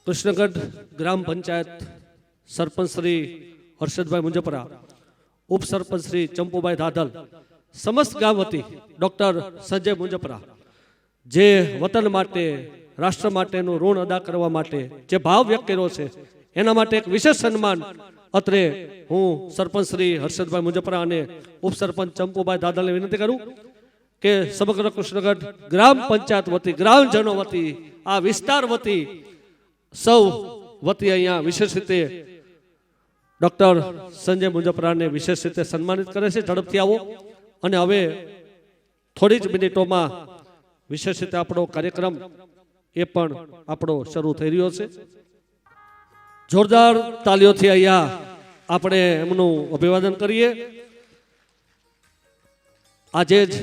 કૃષ્ણગઢ ગ્રામ પંચાયત સરપંચ શ્રી હર્ષદભાઈ મુંજપરા, ઉપસરપંચ શ્રી ચંપુભાઈ ધાધલ, સમસ્ત ગામ વતી ડૉક્ટર સંજય મુંજપરા જે વતન માટે રાષ્ટ્ર માટેનું ઋણ અદા કરવા માટે જે ભાવ વ્યક્ત કર્યો છે એના માટે એક વિશેષ સન્માન અત્રે હું સરપંચ શ્રી હર્ષદભાઈ મુંજપરા અને ઉપસરપંચ ચંપુભાઈ ધાધલને વિનંતી કરું કે સમગ્ર કૃષ્ણગઢ ગ્રામ પંચાયત વતી ગ્રામજનો વતી આ વિસ્તાર વતી સૌ વતી અહીંયા વિશેષ રીતે ડૉક્ટર સંજય મુંજપરાને વિશેષ રીતે સન્માનિત કરે છે. ઝડપથી આવો અને હવે થોડી જ મિનિટોમાં વિશેષ રીતે આપણો કાર્યક્રમ એ પણ આપણો શરૂ થઈ રહ્યો છે. જોરદાર તાલીઓથી અહીંયા આપણે એમનું અભિવાદન કરીએ. આજે જ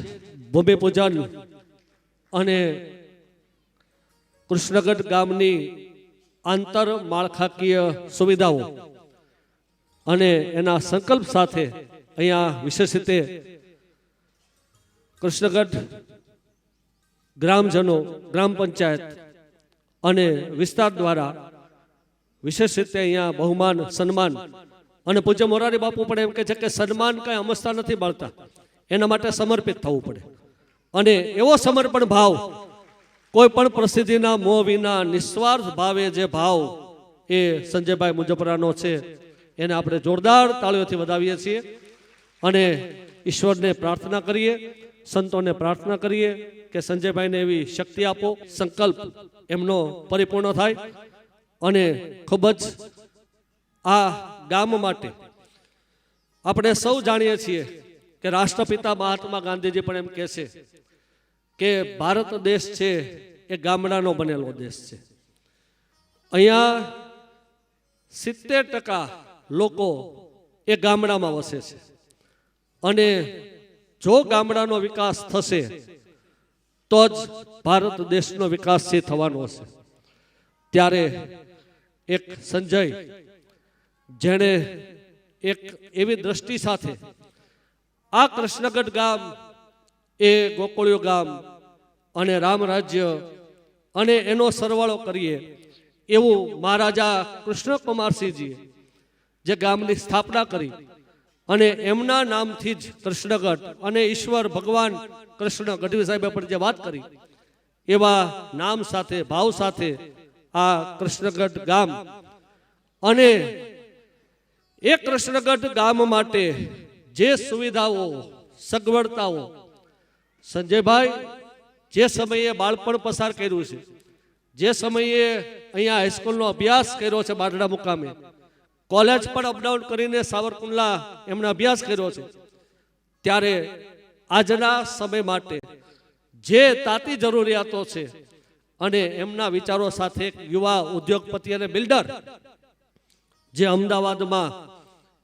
ભૂમિ પૂજન અને કૃષ્ણગઢ ગામની આંતર માળખાકીય સુવિધાઓ અને એના સંકલ્પ સાથે અહીંયા વિશેષ રીતે કૃષ્ણગઢ ગ્રામજનો, ગ્રામ પંચાયત અને વિસ્તાર દ્વારા વિશેષ રીતે અહીંયા બહુમાન સન્માન અને પૂજ્ય મોરારી બાપુ પણ એમ કહે છે કે સન્માન કઈ અમસ્તા નથી મળતા, એના માટે સમર્પિત થવું પડે અને એવો સમર્પણ ભાવ કોઈ પણ પ્રસિદ્ધિના મોહ વિના નિસ્વાર્થ ભાવે જે ભાવ એ સંજયભાઈ મુંજપરાનો છે એને આપણે જોરદાર તાળીઓથી વધાવીએ છીએ અને ઈશ્વરને પ્રાર્થના કરીએ, સંતોને પ્રાર્થના કરીએ કે સંજયભાઈને એવી શક્તિ આપો, સંકલ્પ એમનો પરિપૂર્ણ થાય અને ખૂબ જ આ ગામ માટે આપણે સૌ જાણીએ છીએ કે રાષ્ટ્રપિતા મહાત્મા ગાંધીજી પણ એમ કહે છે કે ભારત દેશ છે એ ગામડાનો બનેલો દેશ છે. અહીંયા 70% લોકો એ ગામડામાં વસે છે અને જો ગામડાનો વિકાસ થશે તો જ ભારત દેશનો વિકાસ છે થવાનો હશે. ત્યારે એક સંજય જેણે એક એવી દ્રષ્ટિ સાથે આ કૃષ્ણગઢ ગામ એ ગોકુળિયું ગામ અને રામ રાજ્ય અને એનો સરવાળો કરીએ એવું મહારાજા કૃષ્ણકુમારસિંહજીએ જે ગામની સ્થાપના કરી અને એમના નામથી જ કૃષ્ણગઢ અને ઈશ્વર ભગવાન કૃષ્ણ ગઢવી સાહેબે પણ જે વાત કરી એવા નામ સાથે ભાવ સાથે આ કૃષ્ણગઢ ગામ અને એ કૃષ્ણગઢ ગામ માટે જે સુવિધાઓ સગવડતાઓ સંજયભાઈ જે સમયે બાળપણ પસાર કર્યું છે, જે સમયે અહીંયા હાઈસ્કૂલનો અભ્યાસ કર્યો છે બારડા મુકામે, કોલેજ પણ અપડાઉન કરીને સાવરકુંડલા એમણે અભ્યાસ કર્યો છે, ત્યારે આજના સમય માટે જે તાતી જરૂરિયાતો છે અને એમના વિચારો સાથે એક યુવા ઉદ્યોગપતિ અને બિલ્ડર જે અમદાવાદમાં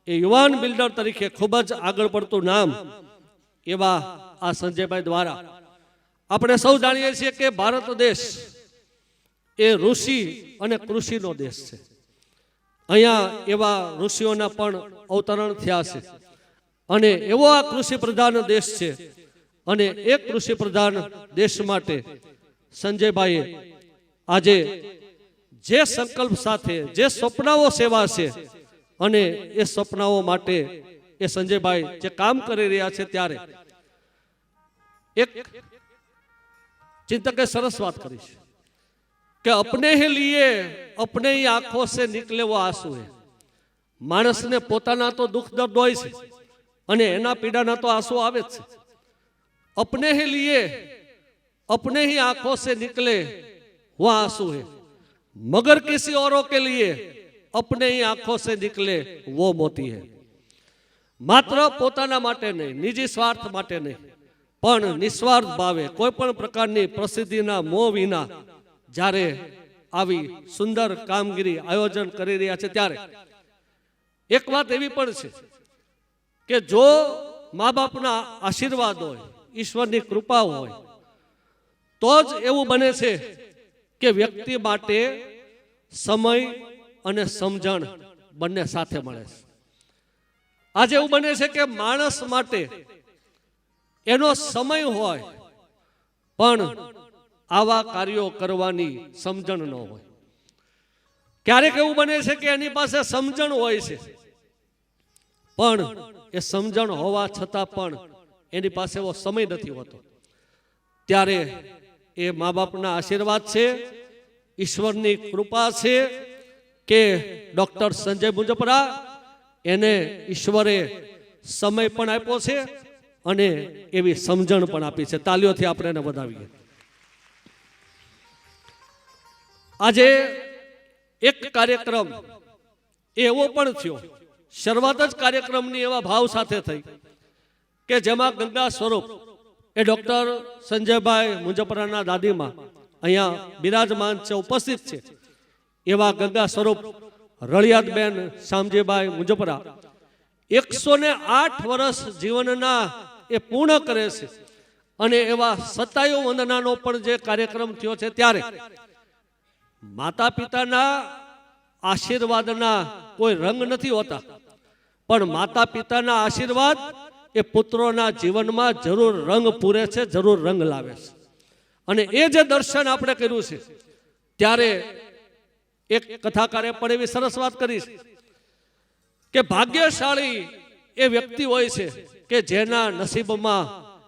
એ યુવાન બિલ્ડર તરીકે ખૂબ જ આગળ પડતું નામ એવા આ સંજયભાઈ દ્વારા આપણે સૌ જાણીએ છીએ કે ભારત દેશ એ ઋષિ અને કૃષિનો દેશ છે. અહીંયા એવા ઋષિઓના પણ અવતરણ થયા છે અને એવો આ કૃષિ પ્રધાન દેશ છે અને એક કૃષિ પ્રધાન દેશ માટે સંજયભાઈએ આજે જે સંકલ્પ સાથે જે સ્વપ્નાઓ સેવા છે અને એ સપનાઓ માટે એ સંજયભાઈ જે કામ કરી રહ્યા છે ત્યારે એક ચિંતકે સરસ વાત કરી છે કે અપને હી લીએ અપને હી આંખો સે નિકલે વો આંસુ હે. માણસને પોતાના તો દુઃખ દર્દ હોય છે અને એના પીડાના તો આંસુ આવે જ છે. અપને હી લીએ અપને હી આંખો સે નિકલે વો આંસુ હે મगर किसी औरों के लिए अपने ही आंखों से निकले वो मोती है. માત્ર પોતાના માટે નહીં, નિજી સ્વાર્થ માટે નહીં, પણ નિસ્વાર્થ ભાવે કોઈ પણ પ્રકારની પ્રસિદ્ધિના મોહ વિના જ્યારે આવી સુંદર કામગીરી આયોજન કરી રહ્યા છે ત્યારે એક વાત એવી પણ છે કે જો મા બાપના આશીર્વાદ હોય, ઈશ્વરની કૃપા હોય તો જ એવું બને છે કે વ્યક્તિ માટે સમય અને સમજણ બંને સાથે મળે છે. આજે એવું બને છે કે માણસ માટે એનો સમય હોય પણ આવા કાર્યો કરવાની સમજણ ન હોય. ક્યારેક એવું બને છે કે એની પાસે સમજણ હોય છે, પણ એ સમજણ હોવા છતાં પણ એની પાસે એવો સમય નથી હોતો. ત્યારે એ મા બાપના આશીર્વાદ છે, ઈશ્વરની કૃપા છે કે ડોક્ટર સંજય મુંજપરા એને ઈશ્વરે સમય પણ આપ્યો છે અને એવી સમજણ પણ આપી છે. તાલીઓથી આપણે એને વધાવીએ. આજે એક કાર્યક્રમ એવો પણ થયો, શરૂઆત જ કાર્યક્રમની એવા ભાવ સાથે થઈ કે જેમાં ગંગા સ્વરૂપ એ ડોક્ટર સંજયભાઈ મુંજપરાના દાદીમાં અહીંયા બિરાજમાન છે, ઉપસ્થિત છે. એવા ગંગા સ્વરૂપ રળિયાતબેન શામજીભાઈ મુંજપરા 108 વર્ષ જીવનના એ પૂર્ણ કરે છે અને એવા સતાયુ વંદનાનો પણ જે કાર્યક્રમ થયો છે ત્યારે માતા પિતાના આશીર્વાદના કોઈ રંગ નથી હોતા, પણ માતા પિતાના આશીર્વાદ એ પુત્રોના જીવનમાં જરૂર રંગ પૂરે છે, જરૂર રંગ લાવે છે. અને એ જે દર્શન આપણે કર્યું છે ત્યારે એક કથાકારે પણ એવી સરસ વાત કરી છે કે ભાગ્યશાળી એ વ્યક્તિ હોય છે કે જેના નસીબમાં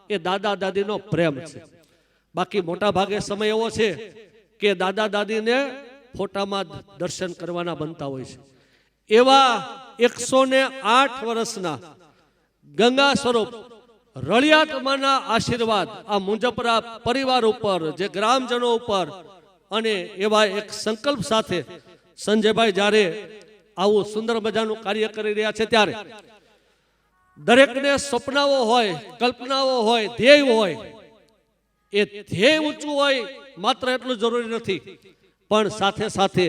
એ દાદા દાદીનો પ્રેમ છે. બાકી મોટા ભાગે સમય એવો છે કે દાદા દાદીને ફોટામાં દર્શન કરવાના બનતા હોય છે. એવા 108 વર્ષના ગંગા સ્વરૂપ રળિયાતમાના આશીર્વાદ આ મુંજપરા પરિવાર ઉપર, જે ગ્રામજનો ઉપર, અને એવા એક સંકલ્પ સાથે સંજયભાઈ જ્યારે આવું સુંદર મજાનું કાર્ય કરી રહ્યા છે ત્યારે દરેકને સપનાઓ હોય, કલ્પનાઓ હોય, ધ્યેય હોય. એ ધ્યેય ઊંચું હોય માત્ર એટલું જરૂરી નથી, પણ સાથે સાથે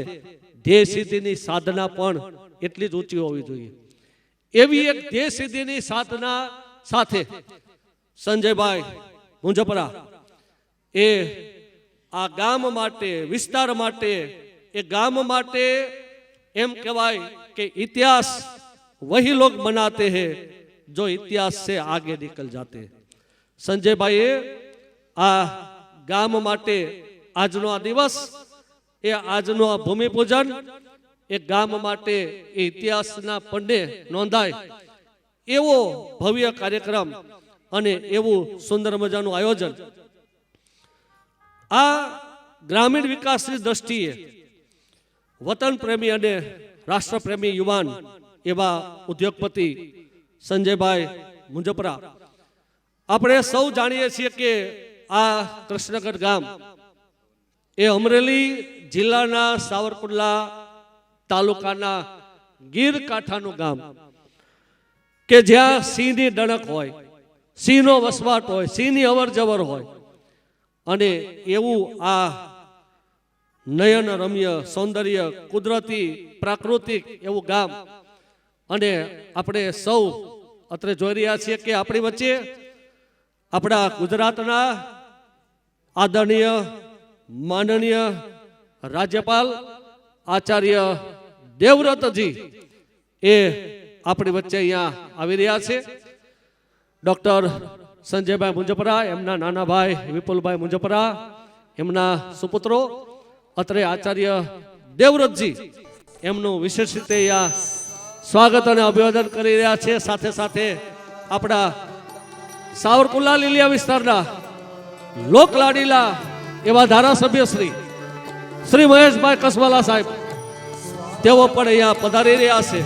ધ્યેય સિદ્ધિની સાધના પણ એટલી જ ઊંચી હોવી જોઈએ. એવી એક ધ્યેય સિદ્ધિની સાધના સાથે સંજયભાઈ મુંજપરા એ આ ગામ માટે, વિસ્તાર માટે, એ ગામ માટે એમ કહેવાય કે ઇતિહાસ વહી લોગ બનાતે હૈ જો ઇતિહાસ સે આગે નિકલ જાતે. સંજયભાઈએ આ ગામ માટે આજનો આ દિવસ, એ આજનો આ ભૂમિપૂજન, એ ગામ માટે એ ઇતિહાસના પન્ને નોંધાય એવો ભવ્ય કાર્યક્રમ અને એવું સુંદર મજાનું આયોજન આ ગ્રામીણ વિકાસની દ્રષ્ટિએ વતન પ્રેમી અને રાષ્ટ્રપ્રેમી યુવાન એવા ઉદ્યોગપતિ સંજયભાઈ મુંજપરા, આપણે સૌ જાણીએ છીએ કે આ કૃષ્ણગઢ ગામ એ અમરેલી જિલ્લાના સાવરકુંડલા તાલુકાના ગીર કાંઠાનું ગામ કે જ્યાં સિંહની ડણક હોય, સિંહનો વસવાટ હોય, સિંહની અવર જવર હોય. અને એવું આ નયન રમ્ય, સૌંદર્ય, કુદરતી, પ્રાકૃતિક એવું ગામ. અને આપણે સૌ અત્રે જોઈ રહ્યા છીએ કે આપણી વચ્ચે આપણા ગુજરાતના આદરણીય માનનીય રાજ્યપાલ આચાર્ય દેવવ્રતજી એ આપણી વચ્ચે અહીંયા આવી રહ્યા છે. ડોક્ટર સંજયભાઈ મુંજપરા, એમના નાના ભાઈ વિપુલભાઈ મુંજપરા, એમના સુપુત્રો અત્રે આચાર્ય દેવવ્રતજી એમનું વિશેષ રીતે અહીંયા સ્વાગત અને અભિવાદન કરી રહ્યા છે. સાથે સાથે આપણા સાવરકુંડલા લીલિયા વિસ્તારના લોકલાડીલા એવા ધારાસભ્ય શ્રી મહેશભાઈ કસવાલા સાહેબ, તેઓ પણ અહીંયા પધારી રહ્યા છે.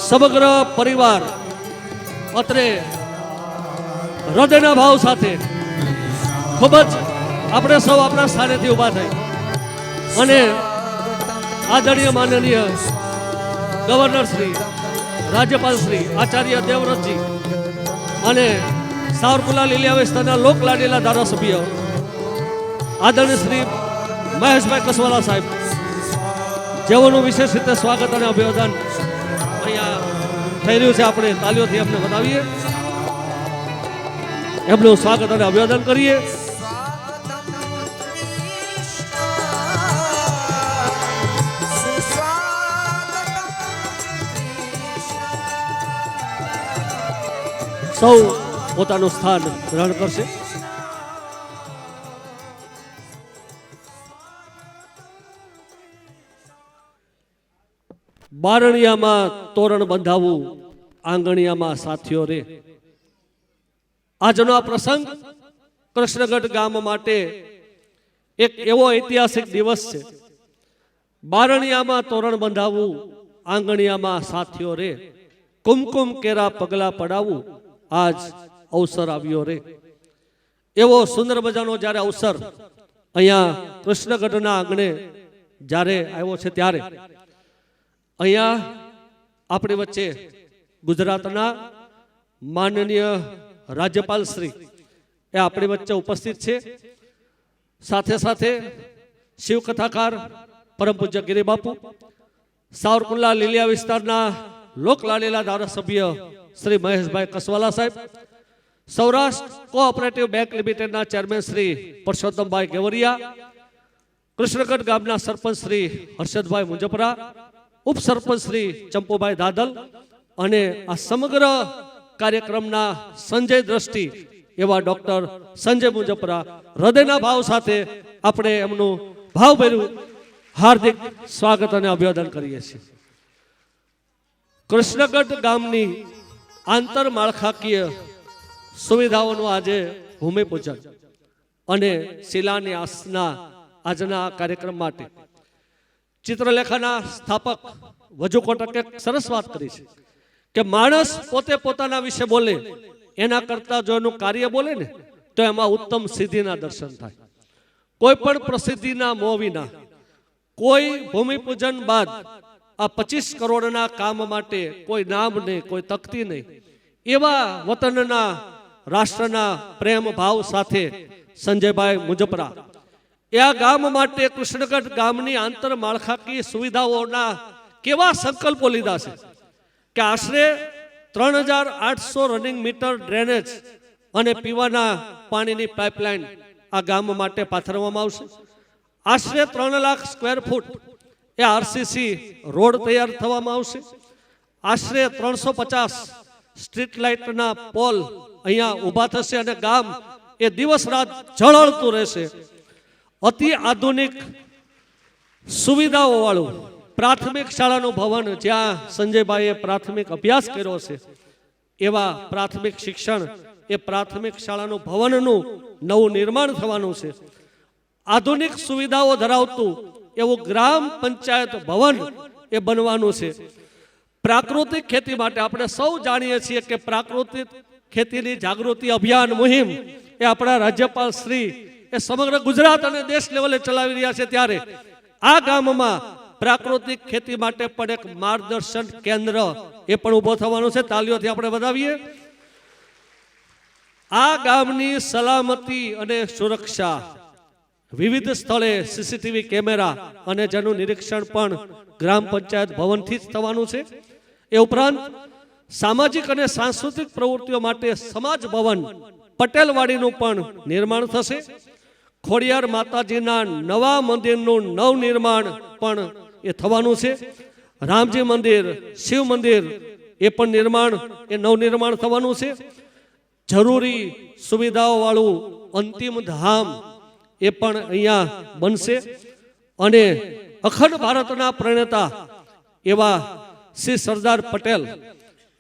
સમગ્ર પરિવાર અત્રે હૃદયના ભાવ સાથે ખૂબ જ આપણે સૌ આપણા સ્થાનેથી ઊભા થઈ અને આદરણીય માનનીય ગવર્નર શ્રી, રાજ્યપાલ શ્રી આચાર્ય દેવવ્રતજી અને સાવરકુંડલા લીલિયા વિસ્તારના લોકલાડીલા ધારાસભ્ય આદરણીય શ્રી મહેશભાઈ કસવાલા સાહેબ, જેઓનું વિશેષ રીતે સ્વાગત અને અભિવાદન અહીંયા થઈ રહ્યું છે. આપણે તાલીઓથી એમને વધાવીએ, એમનું સ્વાગત અને અભિવાદન કરીએ. સૌ પોતાનું સ્થાન ગ્રહણ કરશે. બારણિયામાં તોરણ બંધાવું, આંગણિયામાં સાથીઓ રે. આજનો આ પ્રસંગ કૃષ્ણગઢ ગામ માટે એક એવો ઐતિહાસિક દિવસ છે. બારણિયામાં તોરણ બંધાવું, આંગણિયામાં સાથીઓ રે, કુમકુમ કેરા પગલા પડાવું, આજ અવસર આવ્યો રે. એવો સુંદર મજાનો જ્યારે અવસર અહીંયા કૃષ્ણગઢના આંગણે જ્યારે આવ્યો છે, ત્યારે અહીંયા આપણી વચ્ચે ગુજરાતના માનનીય રાજ્યપાલ શ્રી એ આપણી વચ્ચે ઉપસ્થિત છે. સાથે સાથે શિવકથાકાર પરમ પૂજ્ય ગિરિબાપુ, સાવરકુંડલા લીલિયા વિસ્તારના લોકલાડીલા ધારાસભ્ય શ્રી મહેશભાઈ કસવાલા સાહેબ, સૌરાષ્ટ્ર કોઓપરેટિવ બેંક લિમિટેડના ચેરમેન શ્રી પરસોત્તમભાઈ ગેવરિયા, કૃષ્ણગઢ ગામના સરપંચ શ્રી હર્ષદભાઈ મુંજપરા, ઉપસરપંચ શ્રી ચંપુભાઈ દાદલ અને આ સમગ્ર કાર્યક્રમના સંજય દ્રષ્ટિ એવા ડોક્ટર સંજય મુંજપરા, હૃદયના ભાવ સાથે આપણે એમનું ભાવભર્યું હાર્દિક સ્વાગત અને અભિવાદન કરીએ છીએ. કૃષ્ણગઢ ગામની આંતરમાળખાકીય સુવિધાઓનું આજે ભૂમિપૂજન અને શિલાન્યાસના આજના કાર્યક્રમ માટે ચિત્રલેખાના સ્થાપક વજુ કોટકે સરસ વાત કરી છે કે માણસ પોતે પોતાના વિશે બોલે એના કરતા જો એનું કાર્ય બોલે ને તો એમાં ઉત્તમ સિદ્ધિના દર્શન થાય. કોઈ પણ પ્રસિદ્ધિના મોહ વિના, કોઈ ભૂમિપૂજન બાદ આ 25 કરોડના કામ માટે કોઈ નામ નહીં, કોઈ તકતી નહીં, એવા વતનના રાષ્ટ્રના પ્રેમ ભાવ સાથે સંજયભાઈ મુંજપરા એ આ ગામ માટે કૃષ્ણગઢ ગામની આંતર માળખાકીય સુવિધાઓના કેવા સંકલ્પો લીધા છે કે આશરે 3800 રનિંગ મીટર ડ્રેનેજ અને પીવાના પાણીની પાઇપલાઇન આ ગામ માટે પાથરવામાં આવશે. આશરે 3 લાખ સ્ક્વેર ફૂટ એ આરસીસી રોડ તૈયાર થવામાં આવશે. આશરે 350 સ્ટ્રીટ લાઇટના પોલ અહીંયા ઊભા થશે અને ગામ એ દિવસ રાત ઝળહળતું રહેશે. અતિ આધુનિક સુવિધાઓ વાળું પ્રાથમિક શાળાનું ભવન, જ્યાં સંજયભાઈએ પ્રાથમિક અભ્યાસ કર્યો છે, એવા પ્રાથમિક શિક્ષણ એ પ્રાથમિક શાળાનું ભવનનું નવું નિર્માણ થવાનું છે. આધુનિક સુવિધાઓ ધરાવતું એવું ગ્રામ પંચાયત ભવન એ બનવાનું છે. પ્રાકૃતિક ખેતી માટે આપણે સૌ જાણીએ છીએ કે પ્રાકૃતિક ખેતીની જાગૃતિ અભિયાન મુહિમ એ આપણા રાજ્યપાલ શ્રી એ સમગ્ર ગુજરાત અને દેશ લેવલે ચલાવી રહ્યા છે. ત્યારે આ ગામમાં પ્રાકૃતિક ખેતી માટે પણ એક માર્ગદર્શન કેન્દ્ર એ પણ ઊભો થવાનું છે. તાલીઓથી આપણે વધાવીએ. આ ગામની સલામતી અને સુરક્ષા વિવિધ સ્થળે સીસીટીવી કેમેરા અને જેનું નિરીક્ષણ પણ ગ્રામ પંચાયત ભવનથી જ થવાનું છે. એ ઉપરાંત સામાજિક અને સાંસ્કૃતિક પ્રવૃત્તિઓ માટે સમાજ ભવન પટેલવાડીનું પણ નિર્માણ થશે. ખોડિયાર માતાજીના નવા મંદિરનું નવનિર્માણ પણ એ થવાનું છે. રામજી મંદિર, શિવ મંદિર એ પણ નિર્માણ એ નવનિર્માણ થવાનું છે. જરૂરી સુવિધાઓ વાળું અંતિમ ધામ એ પણ અહીંયા બનશે. અને અખંડ ભારતના પ્રણેતા એવા શ્રી સરદાર પટેલ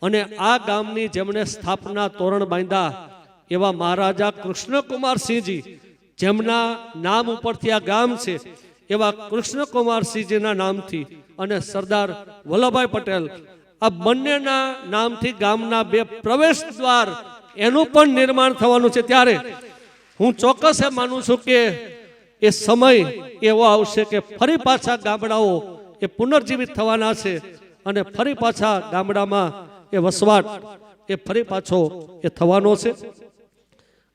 અને આ ગામની જેમણે સ્થાપના તોરણ બાંધ્યા એવા મહારાજા કૃષ્ણકુમારસિંહજી, જેમના નામ ઉપરથી આ ગામ છે, એવા કૃષ્ણકુમારસિંહજીના નામથી અને સરદાર વલ્લભભાઈ પટેલ આ બંનેના નામથી ગામના 2 પ્રવેશ દ્વાર એનું પણ નિર્માણ થવાનું છે. ત્યારે હું ચોક્કસ એ માનું છું કે એ સમય એવો આવશે કે ફરી પાછા ગામડાઓ એ પુનર્જીવિત થવાના છે અને ફરી પાછા ગામડામાં એ વસવાટ એ ફરી પાછો એ થવાનો છે.